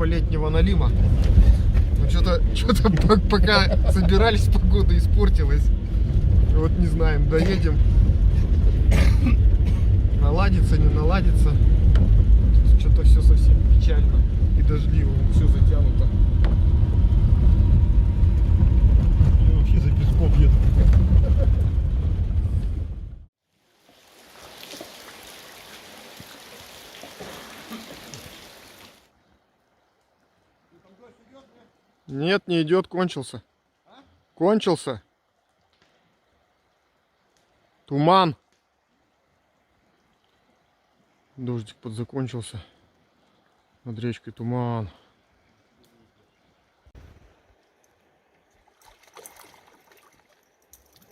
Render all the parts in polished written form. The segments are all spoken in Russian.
летнего налима. Ну что-то пока собирались, погода испортилась. Вот не знаем, доедем. Наладится, не наладится. Что-то все совсем печально и дождливо, все затянуто. Я вообще за песком еду. Нет, не идет, кончился. Кончился. Туман. Дождик подзакончился. Над речкой туман.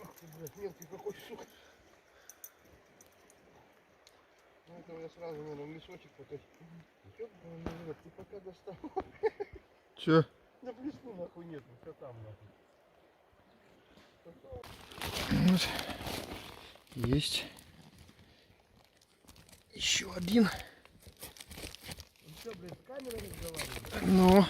Ах ты, блядь, мелкий какой, сука. Ну это я сразу, наверное, мешочек потащил. Ёбаный, ты пока достал. Че? Да блесну нахуй нет, все там нахуй. Вот. Есть. Еще один. Он что, блядь, с камерой разговаривает? Ну.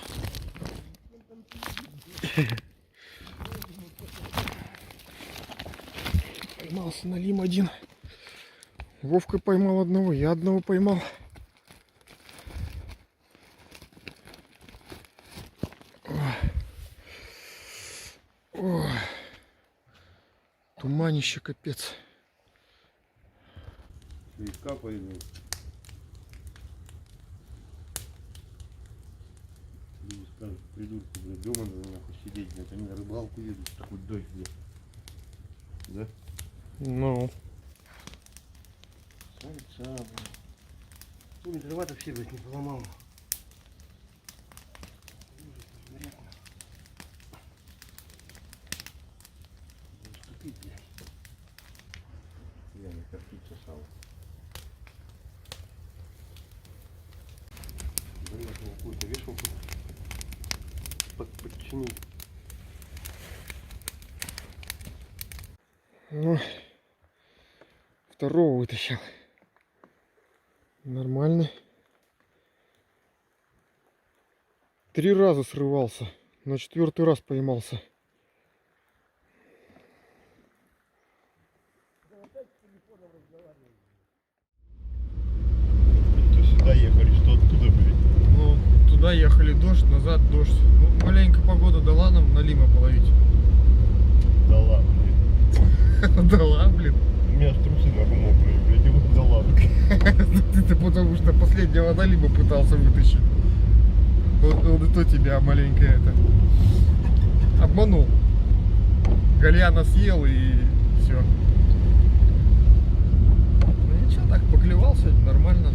Поймался налим один. Вовка поймал одного, я одного поймал. Ой. Туманище капец. И капает. Люди скажут, придурки, блядь, дома надо нахуй сидеть, блядь, они на рыбалку едут, такой дождь, блядь. Да? Ну. Сальца, блядь. Ну, дрова-то все, блядь, не поломал. Я не картица сал. Блин, какую-то вешалку подчинить. Ну, второго вытащил. Нормально. 3 раза срывался. На 4-й раз поймался. То сюда ехали, что оттуда, блядь? Ну, туда ехали дождь, назад дождь. Ну, маленько погода дала нам налима половить. Дала, блядь. Дала, блин. У меня аж трусы нахуй мокрые, блядь, и вот дала. Ты потому что последнего налима пытался вытащить. Вот и то тебя маленько это обманул. Гальяна съел и все. Ну ничего, так поклевался, нормально.